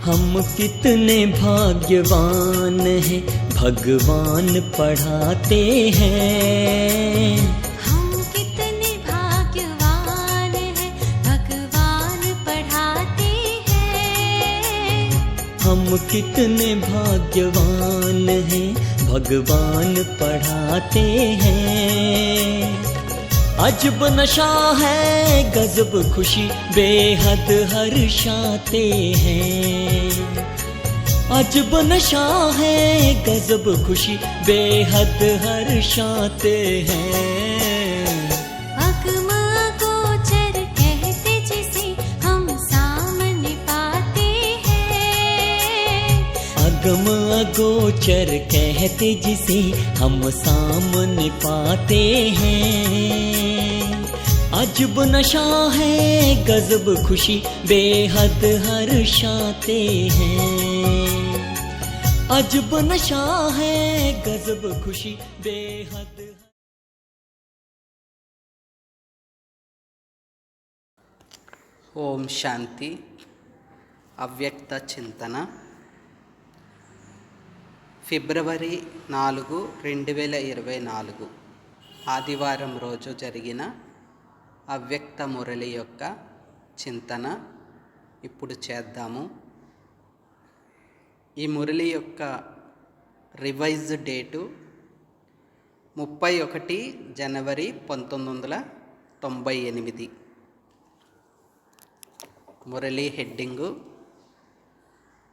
हम कितने भाग्यवान हैं, भगवान पढ़ाते हैं। हम कितने भाग्यवान हैं, भगवान पढ़ाते हैं। हम कितने भाग्यवान हैं, भगवान पढ़ाते हैं। अजब नशा है, गजब खुशी, बेहद हर्षाते हैं। अजब नशा है, गजब खुशी, बेहद हर्षाते हैं। अगम अगोचर कहते जिसे हम सामने पाते हैं। अगम अगोचर कहते जिसे हम सामने पाते हैं। अजब नशा है, गजब खुशी, बेहद हर्षाते हैं। अजब नशा है, गजब खुशी, बेहद। ఓం శాంతి. అవ్యక్త చింతన ఫిబ్రవరి 4, 2024 ఆదివారం రోజు జరిగిన అవ్యక్త మురళి యొక్క చింతన ఇప్పుడు చేద్దాము. ఈ మురళి యొక్క రివైజ్ డేటు 31 జనవరి 1998. మురళి హెడ్డింగు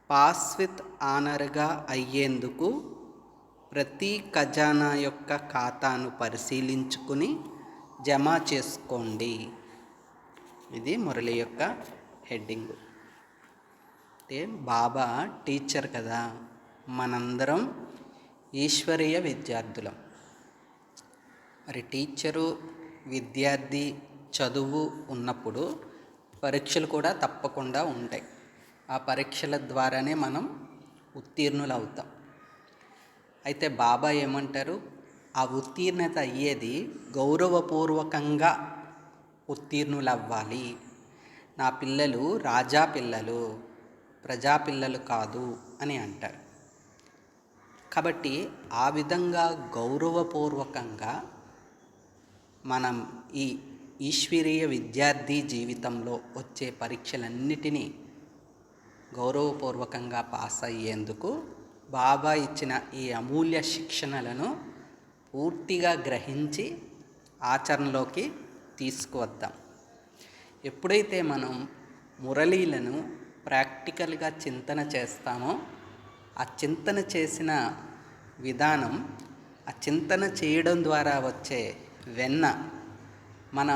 పాస్ విత్ ఆనర్గా అయ్యేందుకు ప్రతి ఖజానా యొక్క ఖాతాను పరిశీలించుకుని జమ చేసుకోండి. ఇది మురళి యొక్క హెడ్డింగు. అంటే బాబా టీచర్ కదా, మనందరం ఈశ్వరీయ విద్యార్థులం. మరి టీచరు విద్యార్థి చదువు ఉన్నప్పుడు పరీక్షలు కూడా తప్పకుండా ఉంటాయి. ఆ పరీక్షల ద్వారానే మనం ఉత్తీర్ణులవుతాం. అయితే బాబా ఏమంటారు, ఆ ఉత్తీర్ణత అయ్యేది గౌరవపూర్వకంగా ఉత్తీర్ణులవ్వాలి. నా పిల్లలు రాజా పిల్లలు, ప్రజాపిల్లలు కాదు అని అంటారు. కాబట్టి ఆ విధంగా గౌరవపూర్వకంగా మనం ఈ ఈశ్వరీయ విద్యార్థి జీవితంలో వచ్చే పరీక్షలన్నిటినీ గౌరవపూర్వకంగా పాస్ అయ్యేందుకు బాబా ఇచ్చిన ఈ అమూల్య శిక్షణలను పూర్తిగా గ్రహించి ఆచరణలోకి తీసుకువద్దాం. ఎప్పుడైతే మనం మురళీలను ప్రాక్టికల్గా చింతన చేస్తామో, ఆ చింతన చేసిన విధానం, ఆ చింతన చేయడం ద్వారా వచ్చే వెన్న మన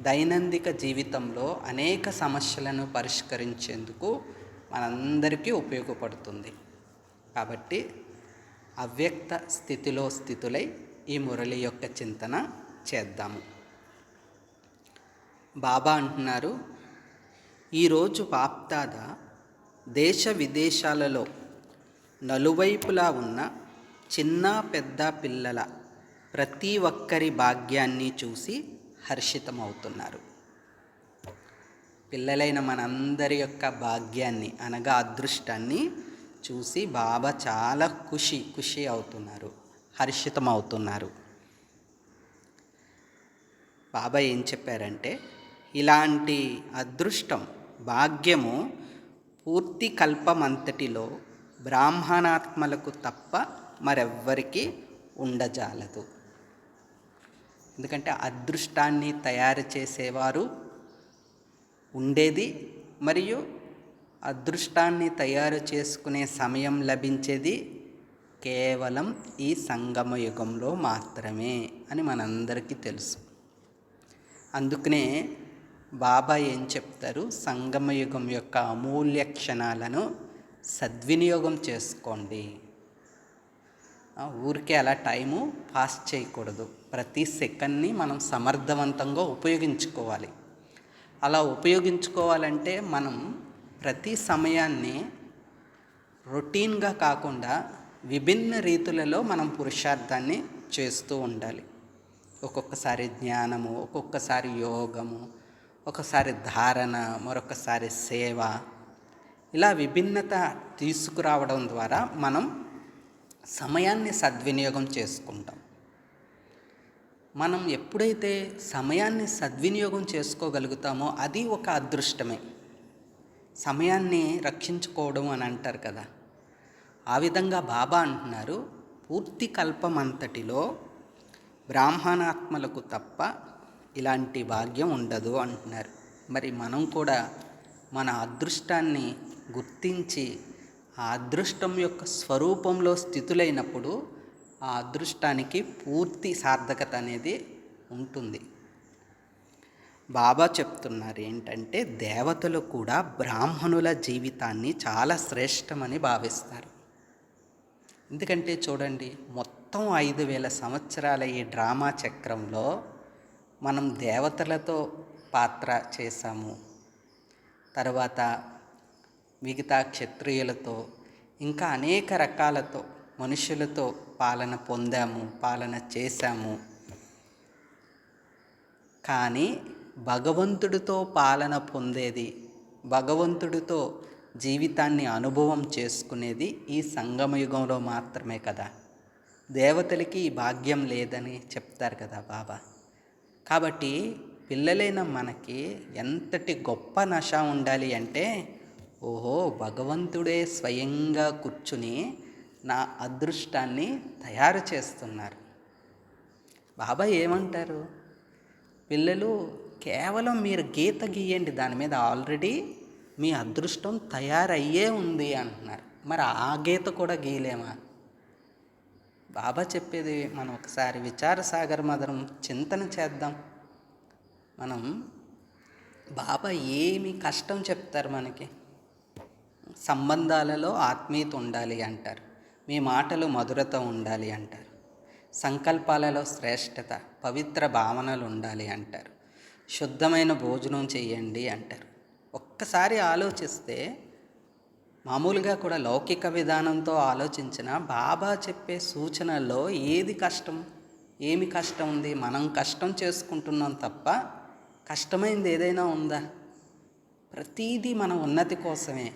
దైనందిక జీవితంలో అనేక సమస్యలను పరిష్కరించేందుకు మనందరికీ ఉపయోగపడుతుంది. కాబట్టి అవ్యక్త స్థితిలో స్థితులై ఈ మురళి యొక్క చింతన చేద్దాము. బాబా అంటున్నారు, ఈరోజు బాప్దాద దేశ విదేశాలలో నలువైపులా ఉన్న చిన్న పెద్ద పిల్లల ప్రతి ఒక్కరి భాగ్యాన్ని చూసి హర్షితమవుతున్నారు. పిల్లలైన మనందరి యొక్క భాగ్యాన్ని అనగా అదృష్టాన్ని చూసి బాబా చాలా ఖుషి అవుతున్నారు, హర్షితమవుతున్నారు. బాబా ఏం చెప్పారంటే, ఇలాంటి అదృష్టం, భాగ్యము పూర్తి కల్పమంతటిలో బ్రాహ్మణాత్మలకు తప్ప మరెవ్వరికీ ఉండజాలదు. ఎందుకంటే అదృష్టాన్ని తయారు చేసేవారు ఉండేది, మరియు అదృష్టాన్ని తయారు చేసుకునే సమయం లభించేది కేవలం ఈ సంగమ యుగంలో మాత్రమే అని మనందరికీ తెలుసు. అందుకనే బాబా ఏం చెప్తారు, సంగమ యుగం యొక్క అమూల్య క్షణాలను సద్వినియోగం చేసుకోండి. ఊరికే అలా టైము పాస్ చేయకూడదు. ప్రతి సెకండ్ని మనం సమర్థవంతంగా ఉపయోగించుకోవాలి. అలా ఉపయోగించుకోవాలంటే మనం ప్రతి సమయాన్ని రొటీన్గా కాకుండా విభిన్న రీతులలో మనం పురుషార్థాన్ని చేస్తూ ఉండాలి. ఒక్కొక్కసారి జ్ఞానము, ఒక్కొక్కసారి యోగము, ఒకసారి ధారణ, మరొకసారి సేవ, ఇలా విభిన్నత తీసుకురావడం ద్వారా మనం సమయాన్ని సద్వినియోగం చేసుకుంటాం. మనం ఎప్పుడైతే సమయాన్ని సద్వినియోగం చేసుకోగలుగుతామో అది ఒక అదృష్టమే. సమయాన్ని రక్షించుకోవడం అని అంటారు కదా, ఆ విధంగా బాబా అంటున్నారు, పూర్తి కల్పమంతటిలో బ్రాహ్మణాత్మలకు తప్ప ఇలాంటి భాగ్యం ఉండదు అంటున్నారు. మరి మనం కూడా మన అదృష్టాన్ని గుర్తించి ఆ అదృష్టం యొక్క స్వరూపంలో స్థితులైనప్పుడు ఆ అదృష్టానికి పూర్తి సార్థకత అనేది ఉంటుంది. బాబా చెప్తున్నారు ఏంటంటే, దేవతలు కూడా బ్రాహ్మణుల జీవితాన్ని చాలా శ్రేష్టమని భావిస్తారు. ఎందుకంటే చూడండి, మొత్తం 5000 సంవత్సరాల ఈ డ్రామా చక్రంలో మనం దేవతలతో పాత్ర చేశాము, తర్వాత మిగతా క్షత్రియులతో, ఇంకా అనేక రకాలతో మనుషులతో పాలన పొందాము, పాలన చేశాము. కానీ భగవంతుడితో పాలన పొందేది, భగవంతుడితో జీవితాన్ని అనుభవం చేసుకునేది ఈ సంగమయుగంలో మాత్రమే కదా. దేవతలకి ఈ భాగ్యం లేదని చెప్తారు కదా బాబా. కాబట్టి పిల్లలైన మనకి ఎంతటి గొప్ప నష ఉండాలి అంటే, ఓహో భగవంతుడే స్వయంగా కూర్చుని నా అదృష్టాన్ని తయారు చేస్తున్నారు. బాబా ఏమంటారు, పిల్లలు కేవలం మీరు గీత గీయండి, దాని మీద ఆల్రెడీ మీ అదృష్టం తయారయ్యే ఉంది అంటున్నారు. మరి ఆ గీత కూడా గీయలేమా? బాబా చెప్పేది మనం ఒకసారి విచారసాగర్ మదనం చింతన చేద్దాం. మనం బాబా ఏమి కష్టం చెప్తారు మనకి? సంబంధాలలో ఆత్మీయత ఉండాలి అంటారు, మీ మాటలు మధురత ఉండాలి అంటారు, సంకల్పాలలో శ్రేష్టత, పవిత్ర భావనలు ఉండాలి అంటారు, శుద్ధమైన భోజనం చేయండి అంటారు. ఒక్కసారి ఆలోచిస్తే, మామూలుగా కూడా లౌకిక విధానంతో ఆలోచించిన బాబా చెప్పే సూచనల్లో ఏమి కష్టం ఉంది? మనం కష్టం చేసుకుంటున్నాం తప్ప కష్టమైంది ఏదైనా ఉందా? ప్రతీదీ మన ఉన్నతి కోసమే,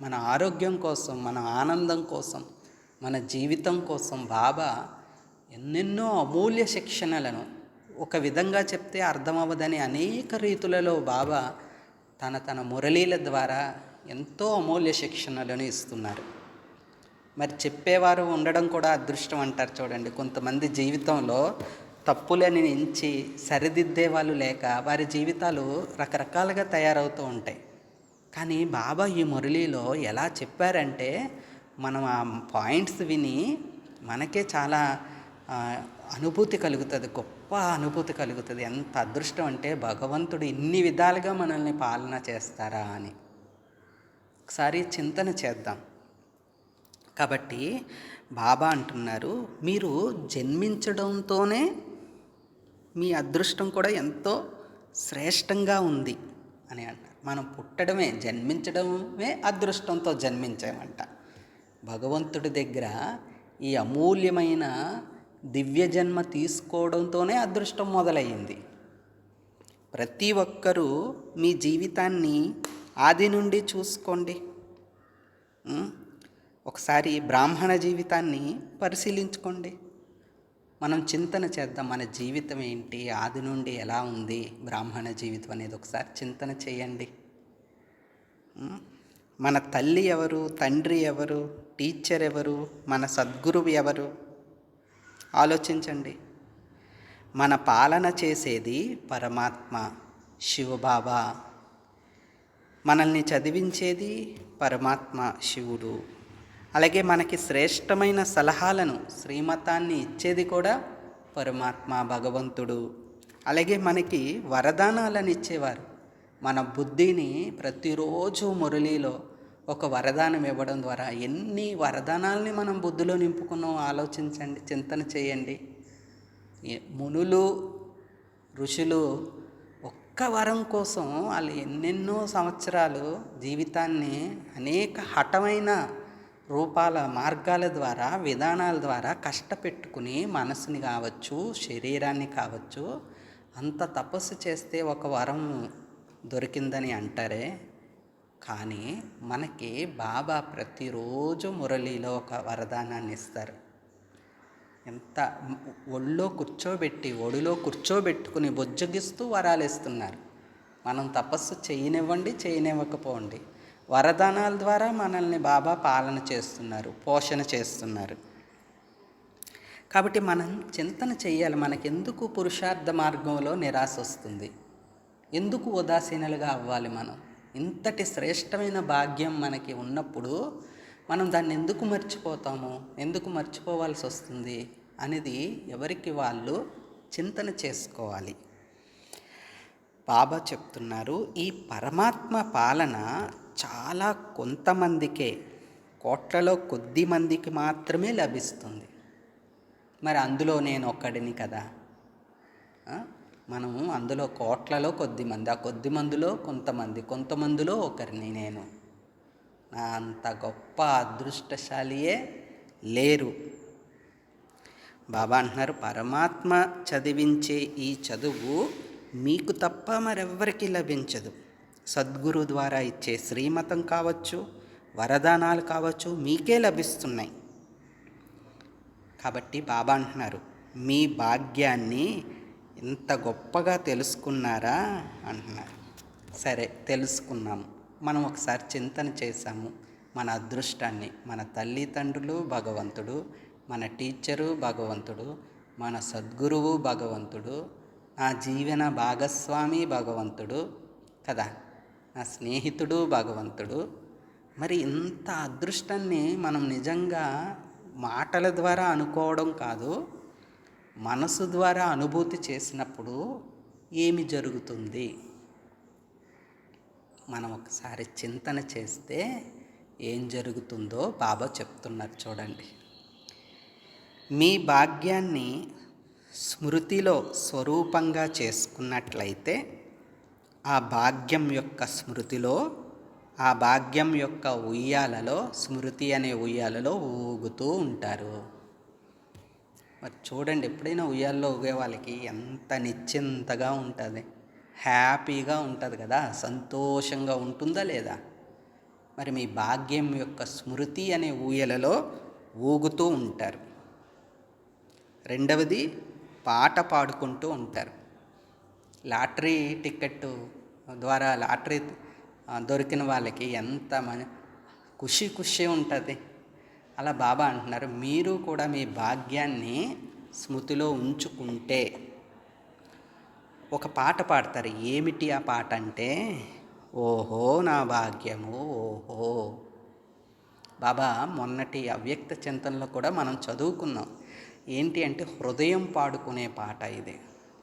మన ఆరోగ్యం కోసం, మన ఆనందం కోసం, మన జీవితం కోసం బాబా ఎన్నెన్నో అమూల్య శిక్షణలను, ఒక విధంగా చెప్తే అర్థమవ్వదని అనేక రీతులలో బాబా తన మురళీల ద్వారా ఎంతో అమూల్య శిక్షణలను ఇస్తున్నారు. మరి చెప్పేవారు ఉండడం కూడా అదృష్టం అంటారు చూడండి. కొంతమంది జీవితంలో తప్పులని ఎంచి సరిదిద్దే వాళ్ళు లేక వారి జీవితాలు రకరకాలుగా తయారవుతూ ఉంటాయి. కానీ బాబా ఈ మురళీలో ఎలా చెప్పారంటే, మనం ఆ పాయింట్స్ విని మనకే చాలా అనుభూతి కలుగుతుంది, గొప్ప అనుభూతి కలుగుతుంది. ఎంత అదృష్టం అంటే భగవంతుడు ఇన్ని విధాలుగా మనల్ని పాలన చేస్తారా అని ఒకసారి చింతన చేద్దాం. కాబట్టి బాబా అంటున్నారు, మీరు జన్మించడంతోనే మీ అదృష్టం కూడా ఎంతో శ్రేష్టంగా ఉంది అని అంటారు. మనం పుట్టడమే, జన్మించడమే అదృష్టంతో జన్మించామంట. భగవంతుడి దగ్గర ఈ అమూల్యమైన దివ్య జన్మ తీసుకోవడంతోనే అదృష్టం మొదలయ్యింది. ప్రతి ఒక్కరూ మీ జీవితాన్ని ఆది నుండి చూసుకోండి. ఒకసారి బ్రాహ్మణ జీవితాన్ని పరిశీలించుకోండి. మనం చింతన చేద్దాం, మన జీవితం ఏంటి, ఆది నుండి ఎలా ఉంది బ్రాహ్మణ జీవితం అనేది ఒకసారి చింతన చేయండి. మన తల్లి ఎవరు, తండ్రి ఎవరు, టీచర్ ఎవరు, మన సద్గురువు ఎవరు ఆలోచించండి. మన పాలన చేసేది పరమాత్మ శివబాబా, మనల్ని చదివించేది పరమాత్మ శివుడు. అలాగే మనకి శ్రేష్టమైన సలహాలను, శ్రీమతాన్ని ఇచ్చేది కూడా పరమాత్మ భగవంతుడు. అలాగే మనకి వరదానాలను ఇచ్చేవారు. మన బుద్ధిని ప్రతిరోజు మురళీలో ఒక వరదానం ఇవ్వడం ద్వారా ఎన్ని వరదానాల్ని మనం బుద్ధిలో నింపుకున్నాం ఆలోచించండి, చింతన చేయండి. మునులు, ఋషులు ఒక్క వరం కోసం వాళ్ళు ఎన్నెన్నో సంవత్సరాలు జీవితాన్ని అనేక హఠమైన రూపాల, మార్గాల ద్వారా, విధానాల ద్వారా కష్టపెట్టుకుని మనసుని కావచ్చు, శరీరాన్ని కావచ్చు, అంత తపస్సు చేస్తే ఒక వరం దొరికిందని అంటారే. కానీ మనకి బాబా ప్రతిరోజు మురళిలో ఒక వరదానాన్ని ఇస్తారు. ఎంత ఒడిలో కూర్చోబెట్టుకుని బుజ్జగిస్తూ వరాలు ఇస్తున్నారు. మనం తపస్సు చేయనివ్వకపోండి, వరదానాల ద్వారా మనల్ని బాబా పాలన చేస్తున్నారు, పోషణ చేస్తున్నారు. కాబట్టి మనం చింతన చేయాలి. మనకెందుకు పురుషార్థ మార్గంలో నిరాశ వస్తుంది? ఎందుకు ఉదాసీనులుగా అవ్వాలి? మనం ఇంతటి శ్రేష్టమైన భాగ్యం మనకి ఉన్నప్పుడు మనం దాన్ని ఎందుకు మర్చిపోతాము, ఎందుకు మర్చిపోవాల్సి వస్తుంది అనేది ఎవరికి వాళ్ళు చింతన చేసుకోవాలి. బాబా చెప్తున్నారు, ఈ పరమాత్మ పాలన చాలా కొంతమందికే, కోట్లలో కొద్ది మందికి మాత్రమే లభిస్తుంది. మరి అందులో నేను ఒక్కడిని కదా. మనము అందులో కోట్లలో కొద్దిమంది, ఆ కొద్ది మందిలో కొంతమందిలో ఒకరిని నేను. నా అంత గొప్ప అదృష్టశాలియే లేరు. బాబా అంటున్నారు, పరమాత్మ చదివించే ఈ చదువు మీకు తప్ప మరెవ్వరికి లభించదు. సద్గురు ద్వారా ఇచ్చే శ్రీమతం కావచ్చు, వరదానాలు కావచ్చు, మీకే లభిస్తున్నాయి. కాబట్టి బాబా అంటున్నారు, మీ భాగ్యాన్ని ఇంత గొప్పగా తెలుసుకున్నారా అంటున్నారు. సరే, తెలుసుకున్నాము. మనం ఒకసారి చింతన చేశాము మన అదృష్టాన్ని. మన తల్లిదండ్రులు భగవంతుడు, మన టీచరు భగవంతుడు, మన సద్గురువు భగవంతుడు, నా జీవన భాగస్వామి భగవంతుడు కదా, నా స్నేహితుడు భగవంతుడు. మరి ఇంత అదృష్టాన్ని మనం నిజంగా మాటల ద్వారా అనుకోవడం కాదు, మనసు ద్వారా అనుభూతి చేసినప్పుడు ఏమి జరుగుతుంది? మనం ఒకసారి చింతన చేస్తే ఏం జరుగుతుందో బాబా చెప్తున్నారు చూడండి. మీ భాగ్యాన్ని స్మృతిలో స్వరూపంగా చేసుకున్నట్లయితే ఆ భాగ్యం యొక్క స్మృతిలో, ఆ భాగ్యం యొక్క ఉయ్యాలలో, స్మృతి అనే ఉయ్యాలలో ఊగుతూ ఉంటారు. మరి చూడండి, ఎప్పుడైనా ఉయ్యాల్లో ఊగే వాళ్ళకి ఎంత నిశ్చింతగా ఉంటుంది, హ్యాపీగా ఉంటుంది కదా, సంతోషంగా ఉంటుందా లేదా? మరి మీ భాగ్యం యొక్క స్మృతి అనే ఊయలలో ఊగుతూ ఉంటారు. రెండవది, పాట పాడుకుంటూ ఉంటారు. లాటరీ టికెట్ ద్వారా లాటరీ దొరికిన వాళ్ళకి ఎంత ఖుషి ఉంటుంది. అలా బాబా అంటున్నారు, మీరు కూడా మీ భాగ్యాన్ని స్మృతిలో ఉంచుకుంటే ఒక పాట పాడతారు. ఏమిటి ఆ పాట అంటే, ఓహో నా భాగ్యము ఓహో. బాబా మొన్నటి అవ్యక్త చింతనలో కూడా మనం చదువుకున్నాం. ఏంటి అంటే, హృదయం పాడుకునే పాట ఇది,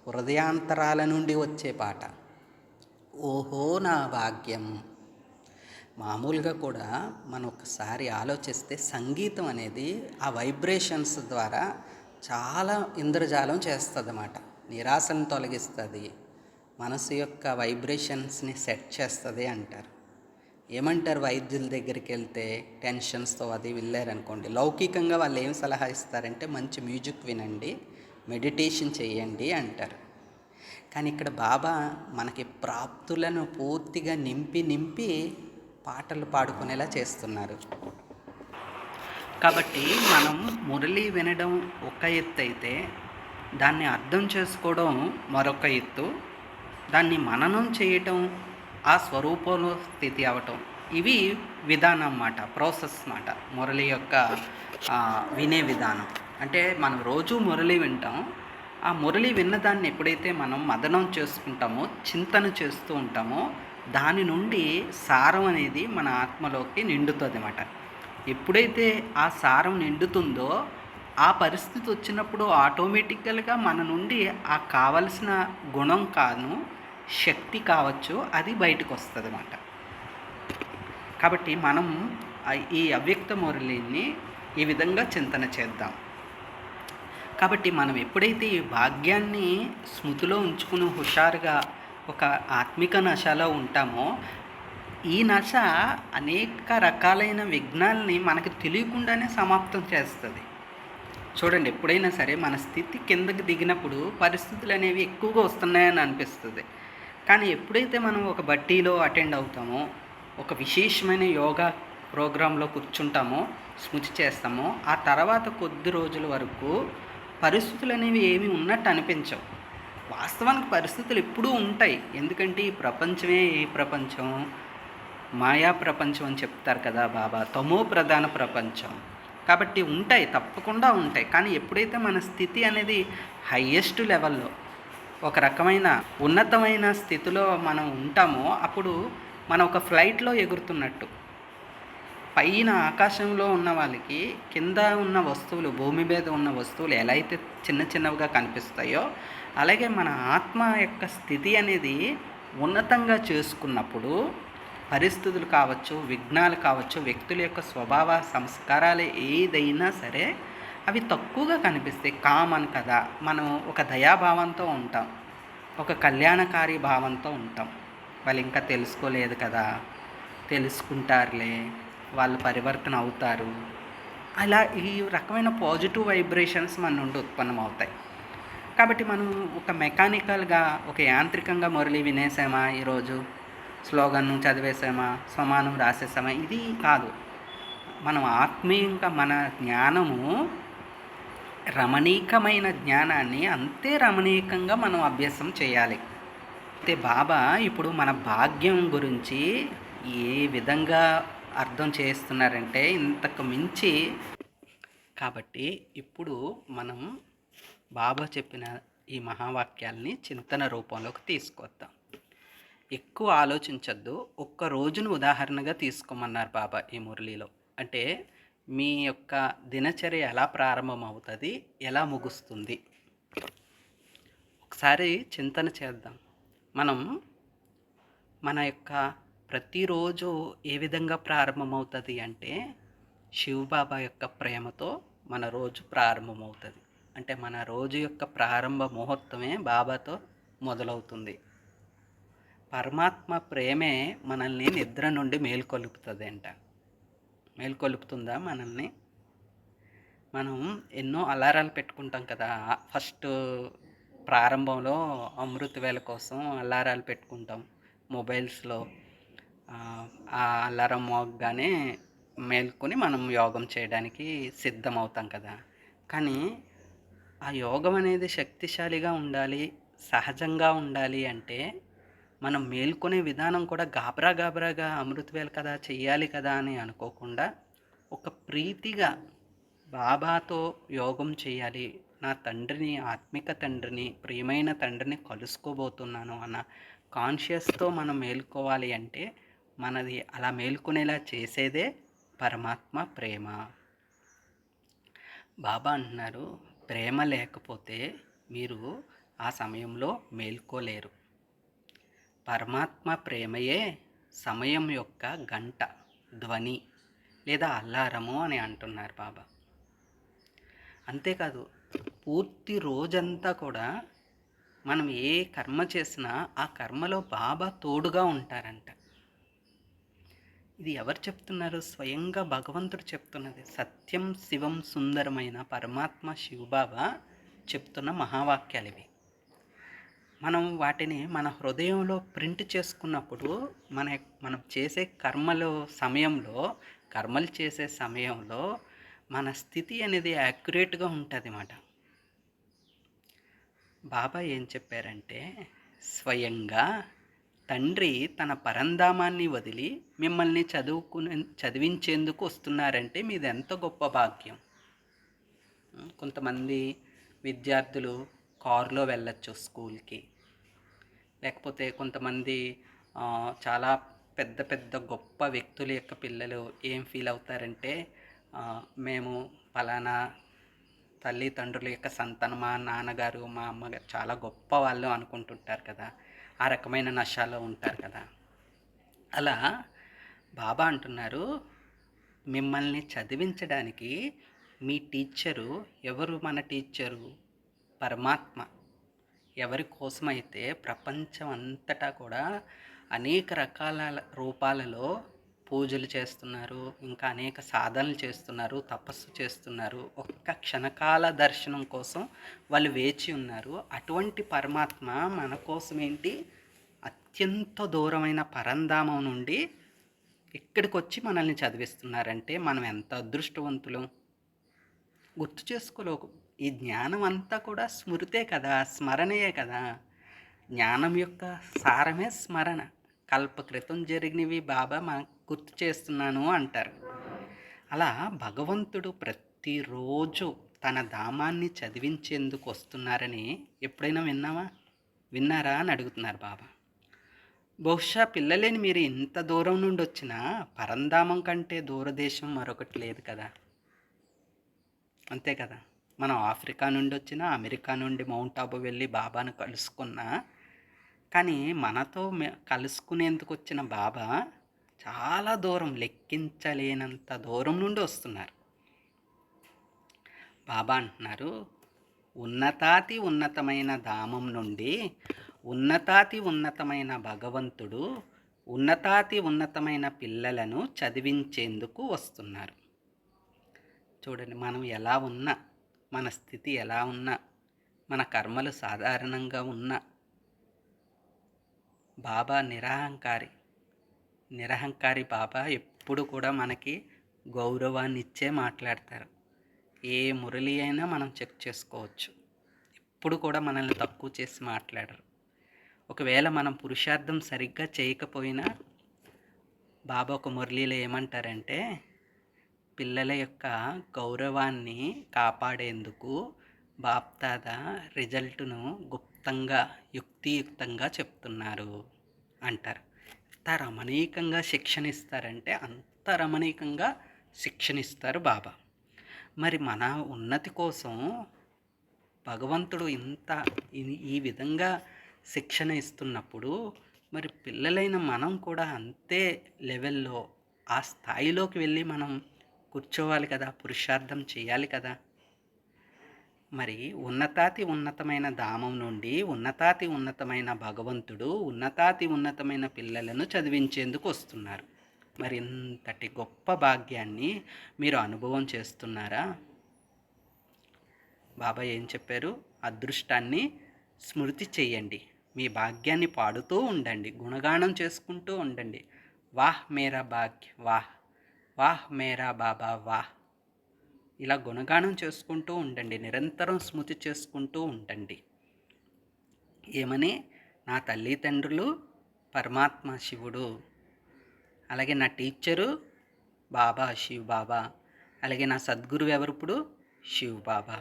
హృదయాంతరాల నుండి వచ్చే పాట. ఓహో నా భాగ్యం. మామూలుగా కూడా మనం ఒకసారి ఆలోచిస్తే సంగీతం అనేది ఆ వైబ్రేషన్స్ ద్వారా చాలా ఇంద్రజాలం చేస్తుంది అన్నమాట. నిరాశను తొలగిస్తుంది, మనసు యొక్క వైబ్రేషన్స్ని సెట్ చేస్తుంది అంటారు. ఏమంటారు వైద్యుల దగ్గరికి వెళ్తే టెన్షన్స్తో అది వెళ్ళారనుకోండి, లౌకికంగా వాళ్ళు ఏం సలహా ఇస్తారంటే మంచి మ్యూజిక్ వినండి, మెడిటేషన్ చేయండి అంటారు. కానీ ఇక్కడ బాబా మనకి ప్రాప్తులను పూర్తిగా నింపి పాటలు పాడుకునేలా చేస్తున్నారు. కాబట్టి మనం మురళి వినడం ఒక ఎత్తు అయితే, దాన్ని అర్థం చేసుకోవడం మరొక ఎత్తు, దాన్ని మననం చేయటం, ఆ స్వరూపంలో స్థితి అవటం, ఇవి విధానం అన్నమాట, ప్రాసెస్ అన్నమాట. మురళి యొక్క వినే విధానం అంటే, మనం రోజు మురళి వింటాం. ఆ మురళి విన్నదాన్ని ఎప్పుడైతే మనం మదనం చేసుకుంటామో, చింతన చేస్తూ ఉంటామో, దాని నుండి సారం అనేది మన ఆత్మలోకి నిండుతుంది అన్నమాట. ఎప్పుడైతే ఆ సారం నిండుతుందో, ఆ పరిస్థితి వచ్చినప్పుడు ఆటోమేటికల్గా మన నుండి ఆ కావలసిన గుణం కాను, శక్తి కావచ్చు, అది బయటకు వస్తుంది అన్నమాట. కాబట్టి మనం ఈ అవ్యక్త మురళిని ఈ విధంగా చింతన చేద్దాం. కాబట్టి మనం ఎప్పుడైతే ఈ భాగ్యాన్ని స్మృతిలో ఉంచుకుని హుషారుగా ఒక ఆత్మిక నశలో ఉంటామో, ఈ నశ అనేక రకాలైన విఘ్నాలని మనకు తెలియకుండానే సమాప్తం చేస్తుంది. చూడండి, ఎప్పుడైనా సరే మన స్థితి కిందకి దిగినప్పుడు పరిస్థితులు అనేవి ఎక్కువగా వస్తున్నాయని అనిపిస్తుంది. కానీ ఎప్పుడైతే మనం ఒక బట్టీలో అటెండ్ అవుతామో, ఒక విశేషమైన యోగా ప్రోగ్రాంలో కూర్చుంటామో, స్మృతి చేస్తామో, ఆ తర్వాత కొద్ది రోజుల వరకు పరిస్థితులు అనేవి ఏమీ ఉన్నట్టు అనిపించవు. వాస్తవానికి పరిస్థితులు ఎప్పుడూ ఉంటాయి. ఎందుకంటే ఈ ప్రపంచమే ఏ ప్రపంచం, మాయా ప్రపంచం అని చెప్తారు కదా బాబా, తమో ప్రధాన ప్రపంచం. కాబట్టి ఉంటాయి, తప్పకుండా ఉంటాయి. కానీ ఎప్పుడైతే మన స్థితి అనేది హయ్యెస్ట్ లెవెల్లో, ఒక రకమైన ఉన్నతమైన స్థితిలో మనం ఉంటామో, అప్పుడు మనం ఒక ఫ్లైట్లో ఎగురుతున్నట్టు. పైన ఆకాశంలో ఉన్న వాళ్ళకి కింద ఉన్న వస్తువులు, భూమి మీద ఉన్న వస్తువులు ఎలా అయితే చిన్న చిన్నవిగా కనిపిస్తాయో, అలాగే మన ఆత్మ యొక్క స్థితి అనేది ఉన్నతంగా చేసుకున్నప్పుడు పరిస్థితులు కావచ్చు, విఘ్నాలు కావచ్చు, వ్యక్తుల యొక్క స్వభావ సంస్కారాలు ఏదైనా సరే అవి తక్కువగా కనిపిస్తాయి. కామన్ కదా, మనం ఒక దయాభావంతో ఉంటాం, ఒక కళ్యాణకారి భావంతో ఉంటాం. వాళ్ళు ఇంకా తెలుసుకోలేదు కదా, తెలుసుకుంటారులే, వాళ్ళు పరివర్తన అవుతారు, అలా ఈ రకమైన పాజిటివ్ వైబ్రేషన్స్ మన నుండి ఉత్పన్నం అవుతాయి. కాబట్టి మనం ఒక మెకానికల్గా, ఒక యాంత్రికంగా మురళి వినేసామా, ఈరోజు స్లోగన్ను చదివేసామా, సమానం రాసేసామా, ఇది కాదు. మనం ఆత్మీయంగా మన జ్ఞానము, రమణీకమైన జ్ఞానాన్ని అంతే రమణీకంగా మనం అభ్యాసం చేయాలి. అయితే బాబా ఇప్పుడు మన భాగ్యం గురించి ఏ విధంగా అర్థం చేస్తున్నారంటే ఇంతకు మించి. కాబట్టి ఇప్పుడు మనం బాబా చెప్పిన ఈ మహావాక్యాల్ని చింతన రూపంలోకి తీసుకొద్దాం. ఎక్కువ ఆలోచించద్దు, ఒక్క రోజును ఉదాహరణగా తీసుకోమన్నారు బాబా ఈ మురళిలో. అంటే మీ యొక్క దినచర్య ఎలా ప్రారంభమవుతుంది, ఎలా ముగుస్తుంది, ఒకసారి చింతన చేద్దాం. మనం మన యొక్క ప్రతిరోజు ఏ విధంగా ప్రారంభమవుతుంది అంటే, శివబాబా యొక్క ప్రేమతో మన రోజు ప్రారంభమవుతుంది. అంటే మన రోజు యొక్క ప్రారంభ ముహూర్తమే బాబాతో మొదలవుతుంది. పరమాత్మ ప్రేమే మనల్ని నిద్ర నుండి మేల్కొలుపుతుంది అంట. మేల్కొలుపుతుందా మనల్ని? మనం ఎన్నో అలారాలు పెట్టుకుంటాం కదా. ఫస్ట్ ప్రారంభంలో అమృత వేళ కోసం అలారాలు పెట్టుకుంటాం మొబైల్స్లో. ఆ అలారం మోగగానే మేల్కొని మనం యోగం చేయడానికి సిద్ధమవుతాం కదా. కానీ ఆ యోగం అనేది శక్తిశాలిగా ఉండాలి, సహజంగా ఉండాలి అంటే మనం మేల్కొనే విధానం కూడా గాబరాగా అమృతవేళ కదా, చెయ్యాలి కదా అని అనుకోకుండా ఒక ప్రీతిగా బాబాతో యోగం చేయాలి, నా తండ్రిని, ఆత్మిక తండ్రిని, ప్రియమైన తండ్రిని కలుసుకోబోతున్నాను అన్న కాన్షియస్తో మనం మేల్కోవాలి. అంటే మనది అలా మేల్కొనేలా చేసేదే పరమాత్మ ప్రేమ. బాబా అంటున్నారు, ప్రేమ లేకపోతే మీరు ఆ సమయంలో మేల్కోలేరు. పరమాత్మ ప్రేమయే సమయం యొక్క గంట, ధ్వని లేదా అల్లారము అని అంటున్నారు బాబా. అంతేకాదు, పూర్తి రోజంతా కూడా మనం ఏ కర్మ చేసినా ఆ కర్మలో బాబా తోడుగా ఉంటారంట. ఇది ఎవరు చెప్తున్నారు? స్వయంగా భగవంతుడు చెప్తున్నది. సత్యం శివం సుందరమైన పరమాత్మ శివబాబా చెప్తున్న మహావాక్యాలు ఇవి. మనం వాటిని మన హృదయంలో ప్రింట్ చేసుకున్నప్పుడు మనం చేసే కర్మలు చేసే సమయంలో మన స్థితి అనేది యాక్యురేట్గా ఉంటుంది అన్నమాట. బాబా ఏం చెప్పారంటే, స్వయంగా తండ్రి తన పరంధామాన్ని వదిలి మిమ్మల్ని చదివించేందుకు వస్తున్నారంటే మీది ఎంత గొప్ప భాగ్యం. కొంతమంది విద్యార్థులు కారులో వెళ్ళచ్చు స్కూల్కి, లేకపోతే కొంతమంది చాలా పెద్ద పెద్ద గొప్ప వ్యక్తుల యొక్క పిల్లలు ఏం ఫీల్ అవుతారంటే, మేము పలానా తల్లిదండ్రుల యొక్క సంతానం, మా నాన్నగారు మా అమ్మగారు చాలా గొప్ప వాళ్ళు అనుకుంటుంటారు కదా. ఆ రకమైన నషాలో ఉంటారు కదా. అలా బాబా అంటున్నారు, మిమ్మల్ని చదివించడానికి మీ టీచరు ఎవరు? మన టీచరు పరమాత్మ. ఎవరి కోసమైతే ప్రపంచం అంతటా కూడా అనేక రకాల రూపాలలో పూజలు చేస్తున్నారు, ఇంకా అనేక సాధనలు చేస్తున్నారు, తపస్సు చేస్తున్నారు, ఒక్క క్షణకాల దర్శనం కోసం వాళ్ళు వేచి ఉన్నారు. అటువంటి పరమాత్మ మన కోసం అత్యంత దూరమైన పరంధామం నుండి ఇక్కడికి వచ్చి మనల్ని చదివిస్తున్నారంటే మనం ఎంత అదృష్టవంతులం. గుర్తు చేసుకోలో ఈ జ్ఞానం అంతా కూడా స్మృతే కదా, స్మరణయే కదా. జ్ఞానం యొక్క సారమే స్మరణ. కల్ప క్రితం జరిగినవి బాబా మనకు గుర్తు చేస్తున్నాను అంటారు. అలా భగవంతుడు ప్రతిరోజు తన ధామాన్ని చదివించేందుకు వస్తున్నారని ఎప్పుడైనా విన్నారా అని అడుగుతున్నారు బాబా. బహుశా పిల్లలేని మీరు ఇంత దూరం నుండి వచ్చినా పరంధామం కంటే దూరదేశం మరొకటి లేదు కదా. అంతే కదా. మనం ఆఫ్రికా నుండి వచ్చినా, అమెరికా నుండి మౌంట్ ఆబు వెళ్ళి బాబాను కలుసుకున్నా, కానీ మనతో కలుసుకునేందుకు వచ్చిన బాబా చాలా దూరం, లెక్కించలేనంత దూరం నుండి వస్తున్నారు. బాబా అంటున్నారు, ఉన్నతాతి ఉన్నతమైన ధామం నుండి ఉన్నతాతి ఉన్నతమైన భగవంతుడు ఉన్నతాతి ఉన్నతమైన పిల్లలను చదివించేందుకు వస్తున్నారు. చూడండి, మనం ఎలా ఉన్నా, మన స్థితి ఎలా ఉన్నా, మన కర్మలు సాధారణంగా ఉన్నా, బాబా నిరహంకారి బాబా ఎప్పుడు కూడా మనకి గౌరవాన్ని ఇచ్చే మాట్లాడతారు. ఏ మురళి అయినా మనం చెక్ చేసుకోవచ్చు. ఎప్పుడు కూడా మనల్ని తక్కువ చేసి మాట్లాడరు. ఒకవేళ మనం పురుషార్థం సరిగ్గా చేయకపోయినా బాబా ఒక మురళిలో ఏమంటారంటే, పిల్లల యొక్క గౌరవాన్ని కాపాడేందుకు బాప్దాదా రిజల్ట్ను గుప్తంగా యుక్తియుక్తంగా చెప్తున్నారు అంటారు. ఎంత రమణీయంగా శిక్షణ ఇస్తారంటే అంత రమణీయంగా శిక్షణ ఇస్తారు బాబా. మరి మన ఉన్నతి కోసం భగవంతుడు ఈ విధంగా శిక్షణ ఇస్తున్నప్పుడు మరి పిల్లలైన మనం కూడా అంతే లెవెల్లో ఆ స్థాయిలోకి వెళ్ళి మనం కూర్చోవాలి కదా, పురుషార్థం చేయాలి కదా. మరి ఉన్నతాతి ఉన్నతమైన ధామం నుండి ఉన్నతాతి ఉన్నతమైన భగవంతుడు ఉన్నతాతి ఉన్నతమైన పిల్లలను చదివించేందుకు వస్తున్నారు. మరి ఇంతటి గొప్ప భాగ్యాన్ని మీరు అనుభవం చేస్తున్నారా? బాబా ఏం చెప్పారు? అదృష్టాన్ని స్మృతి చెయ్యండి, మీ భాగ్యాన్ని పాడుతూ ఉండండి, గుణగానం చేసుకుంటూ ఉండండి. వాహ్ మేరా భాగ్య వాహ్, వాహ్ మేరా బాబా వాహ్. ఇలా గుణగానం చేసుకుంటూ ఉండండి, నిరంతరం స్మృతి చేసుకుంటూ ఉండండి. ఏమని? నా తల్లిదండ్రులు పరమాత్మ శివుడు, అలాగే నా టీచరు బాబా శివ్ బాబా, అలాగే నా సద్గురువు ఎవరిప్పుడు? శివ్ బాబా.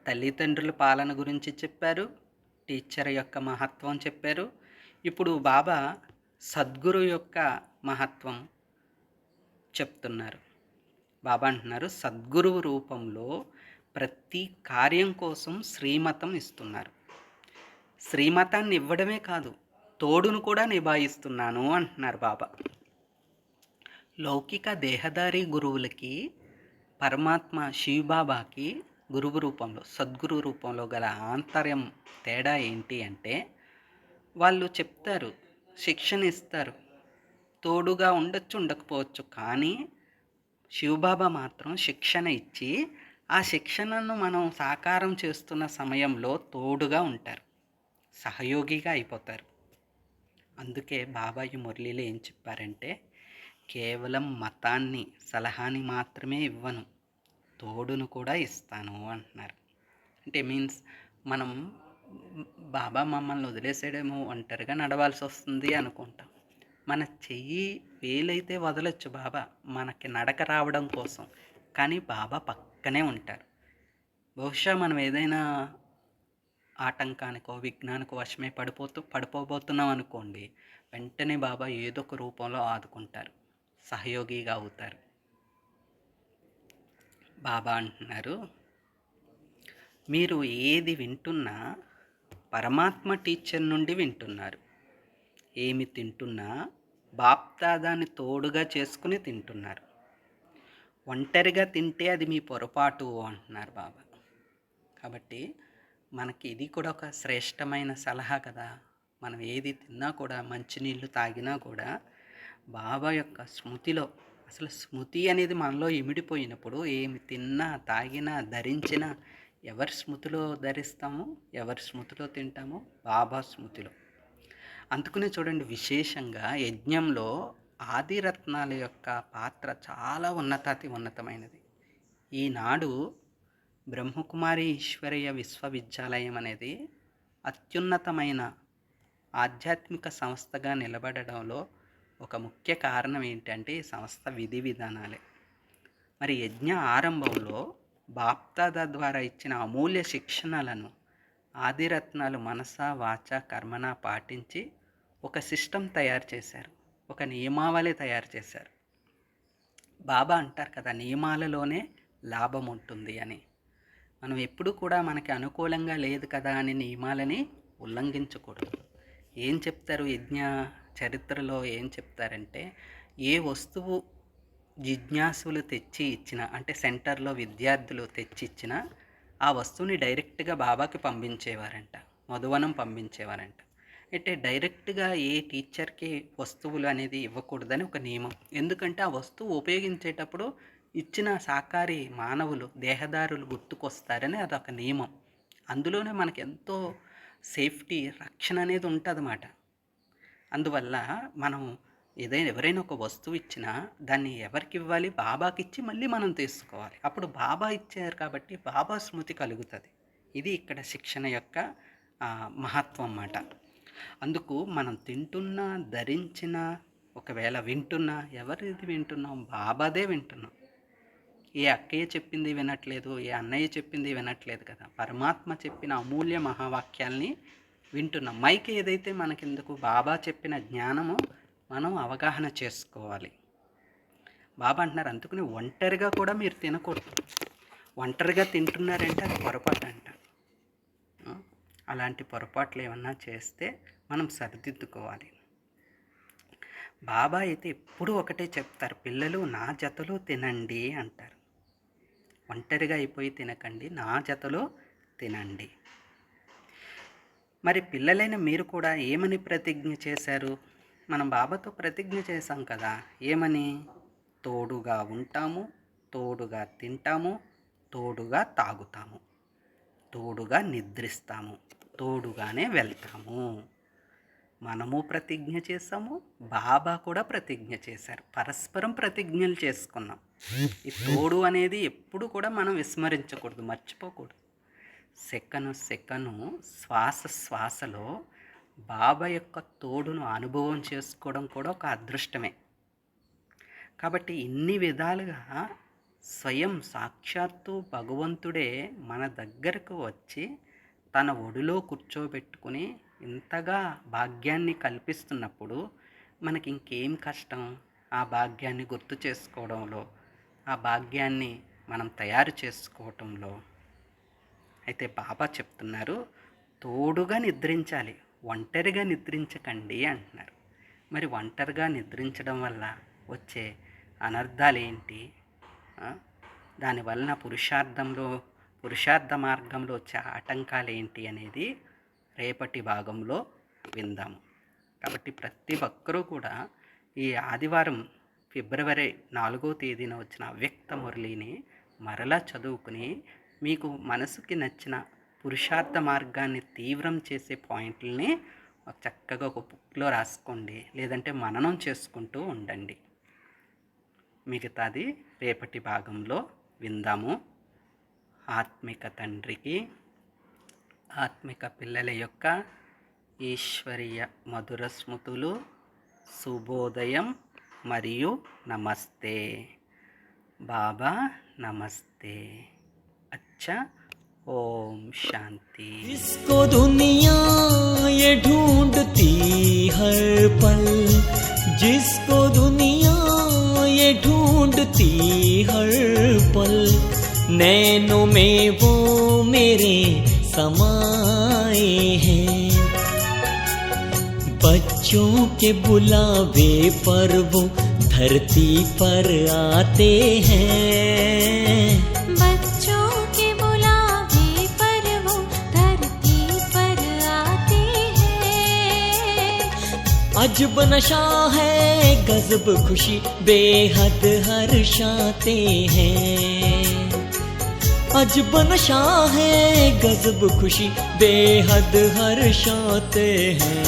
తల్లిదండ్రుల పాలన గురించి చెప్పారు, టీచర్ యొక్క మహత్వం చెప్పారు. ఇప్పుడు బాబా సద్గురు యొక్క మహత్వం చెప్తున్నారు. బాబా అంటున్నారు, సద్గురువు రూపంలో ప్రతి కార్యం కోసం శ్రీమతం ఇస్తున్నారు. శ్రీమతాన్ని ఇవ్వడమే కాదు, తోడును కూడా నిభాయిస్తున్నాను అంటున్నారు బాబా. లౌకిక దేహదారి గురువులకి పరమాత్మ శివబాబాకి గురువు రూపంలో, సద్గురు రూపంలో గల ఆంతర్యం తేడా ఏంటి అంటే, వాళ్ళు చెప్తారు, శిక్షణ ఇస్తారు, తోడుగా ఉండొచ్చు ఉండకపోవచ్చు, కానీ శివబాబా మాత్రం శిక్షణ ఇచ్చి ఆ శిక్షణను మనం సాకారం చేస్తున్న సమయంలో తోడుగా ఉంటారు, సహయోగిగా అయిపోతారు. అందుకే బాబాయి మురళిలో ఏం చెప్పారంటే, కేవలం మతాన్ని సలహాని మాత్రమే ఇవ్వను, తోడును కూడా ఇస్తాను అంటున్నారు. అంటే మీన్స్ మనం బాబా మమ్మల్ని వదిలేసాడేమో, ఒంటరిగా నడవాల్సి వస్తుంది అనుకుంటాం. మన చెయ్యి వేలైతే వదలొచ్చు బాబా మనకి నడక రావడం కోసం, కానీ బాబా పక్కనే ఉంటారు. బహుశా మనం ఏదైనా ఆటంకానికో విఘ్నానికో వశమై పడిపోబోతున్నాం అనుకోండి, వెంటనే బాబా ఏదో ఒక రూపంలో ఆదుకుంటారు, సహయోగిగా అవుతారు. బాబా అంటున్నారు, మీరు ఏది వింటున్నా పరమాత్మ టీచర్ నుండి వింటున్నారు. ఏమి తింటున్నా బాప్దాదాని తోడుగా చేసుకుని తింటున్నారు. ఒంటరిగా తింటే అది మీ పొరపాటు అంటున్నారు బాబా. కాబట్టి మనకి ఇది కూడా ఒక శ్రేష్టమైన సలహా కదా. మనం ఏది తిన్నా కూడా, మంచినీళ్ళు తాగినా కూడా బాబా యొక్క స్మృతిలో, అసలు స్మృతి అనేది మనలో ఇమిడిపోయినప్పుడు ఏమి తిన్నా తాగినా ధరించినా ఎవరి స్మృతిలో ధరిస్తామో, ఎవరి స్మృతిలో తింటామో? బాబా స్మృతిలో. అందుకనే చూడండి, విశేషంగా యజ్ఞంలో ఆదిరత్నాల యొక్క పాత్ర చాలా ఉన్నతమైనది. ఈనాడు బ్రహ్మకుమారి ఈశ్వరీయ విశ్వవిద్యాలయం అనేది అత్యున్నతమైన ఆధ్యాత్మిక సంస్థగా నిలబడడంలో ఒక ముఖ్య కారణం ఏంటంటే ఈ సంస్థ విధి విధానాలే. మరి యజ్ఞ ఆరంభంలో బాప్దాదా ద్వారా ఇచ్చిన అమూల్య శిక్షణలను ఆదిరత్నాలు మనస వాచ కర్మన పాటించి ఒక సిస్టమ్ తయారు చేశారు, ఒక నియమావళి తయారు చేశారు. బాబా అంటారు కదా, నియమాలలోనే లాభం ఉంటుంది అని. మనం ఎప్పుడు కూడా మనకి అనుకూలంగా లేదు కదా అని నియమాలని ఉల్లంఘించకూడదు. ఏం చెప్తారు యజ్ఞ చరిత్రలో ఏం చెప్తారంటే, ఏ వస్తువు జిజ్ఞాసులు తెచ్చి ఇచ్చిన, అంటే సెంటర్లో విద్యార్థులు తెచ్చి ఇచ్చిన ఆ వస్తువుని డైరెక్ట్గా బాబాకి పంపించేవారంట, మధువనం పంపించేవారంట. అంటే డైరెక్ట్గా ఏ టీచర్కి వస్తువులు అనేది ఇవ్వకూడదని ఒక నియమం. ఎందుకంటే ఆ వస్తువు ఉపయోగించేటప్పుడు ఇచ్చిన సాకారి మానవులు దేహదారులు గుర్తుకొస్తారని అదొక నియమం. అందులోనే మనకి ఎంతో సేఫ్టీ, రక్షణ అనేది ఉంటుందన్నమాట. అందువల్ల మనం ఎవరైనా ఒక వస్తువు ఇచ్చినా దాన్ని ఎవరికి ఇవ్వాలి, బాబాకి ఇచ్చి మళ్ళీ మనం తీసుకోవాలి. అప్పుడు బాబా ఇచ్చారు కాబట్టి బాబా స్మృతి కలుగుతుంది. ఇది ఇక్కడ శిక్షణ యొక్క మహత్వం అన్నమాట. అందుకు మనం తింటున్నా, ధరించినా, ఒకవేళ వింటున్నా, ఎవరిది వింటున్నాం? బాబాదే వింటున్నాం. ఏ అక్కయ్య చెప్పింది వినట్లేదు, ఏ అన్నయ్య చెప్పింది వినట్లేదు కదా, పరమాత్మ చెప్పిన అమూల్య మహావాక్యాల్ని వింటున్నాం. మైక్ ఏదైతే మనకెందుకు, బాబా చెప్పిన జ్ఞానము మనం అవగాహన చేసుకోవాలి. బాబా అంటున్నారు, అందుకని ఒంటరిగా కూడా మీరు తినకూడదు. ఒంటరిగా తింటున్నారంటే అది పొరపాటు అంట. అలాంటి పొరపాట్లు ఏమన్నా చేస్తే మనం సరిదిద్దుకోవాలి. బాబా అయితే ఎప్పుడూ ఒకటే చెప్తారు, పిల్లలు నా జతలో తినండి అంటారు. ఒంటరిగా అయిపోయి తినకండి, నా జతలో తినండి. మరి పిల్లలైన మీరు కూడా ఏమని ప్రతిజ్ఞ చేశారు? మనం బాబాతో ప్రతిజ్ఞ చేశాం కదా, ఏమని? తోడుగా ఉంటాము, తోడుగా తింటాము, తోడుగా తాగుతాము, తోడుగా నిద్రిస్తాము, తోడుగానే వెళ్తాము. మనము ప్రతిజ్ఞ చేసాము, బాబా కూడా ప్రతిజ్ఞ చేశారు. పరస్పరం ప్రతిజ్ఞలు చేసుకున్నాం. ఈ తోడు అనేది ఎప్పుడు కూడా మనం విస్మరించకూడదు, మర్చిపోకూడదు. సెకను శ్వాసలో బాబా యొక్క తోడును అనుభవం చేసుకోవడం కూడా ఒక అదృష్టమే. కాబట్టి ఇన్ని విధాలుగా స్వయం సాక్షాత్తు భగవంతుడే మన దగ్గరకు వచ్చి తన ఒడిలో కూర్చోబెట్టుకుని ఇంతగా భాగ్యాన్ని కల్పిస్తున్నప్పుడు మనకి ఇంకేం కష్టం ఆ భాగ్యాన్ని గుర్తు చేసుకోవడంలో, ఆ భాగ్యాన్ని మనం తయారు చేసుకోవటంలో. అయితే బాబా చెప్తున్నారు, తోడుగా నిద్రించాలి, ఒంటరిగా నిద్రించకండి అంటున్నారు. మరి ఒంటరిగా నిద్రించడం వల్ల వచ్చే అనర్థాలు ఏంటి? దానివలన పురుషార్థ మార్గంలో వచ్చే ఆటంకాలు ఏంటి అనేది రేపటి భాగంలో విందాము. కాబట్టి ప్రతి ఒక్కరూ కూడా ఈ ఆదివారం ఫిబ్రవరి 4వ తేదీన వచ్చిన అవ్యక్త మురళిని మరలా చదువుకుని మీకు మనసుకి నచ్చిన పురుషార్థ మార్గాన్ని తీవ్రం చేసే పాయింట్లని చక్కగా ఒక బుక్లో రాసుకోండి, లేదంటే మననం చేసుకుంటూ ఉండండి. మిగతాది రేపటి భాగంలో విందాము. ఆత్మిక తండ్రికి, ఆత్మిక పిల్లల యొక్క ఈశ్వరీయ మధుర స్మృతులు, శుభోదయం మరియు నమస్తే. బాబా నమస్తే. अच्छा, ओम शांति। जिसको दुनिया ये ढूंढती हर पल, जिसको दुनिया ये ढूंढती हर पल, नैनों में वो मेरे समाए हैं। बच्चों के बुलावे पर वो धरती पर आते हैं। बच्चों के बुलावे पर वो धरती पर आते हैं। अजब नशा है गजब खुशी बेहद हर्षाते हैं। अजब नशा है गजब खुशी बेहद हर्षाते हैं।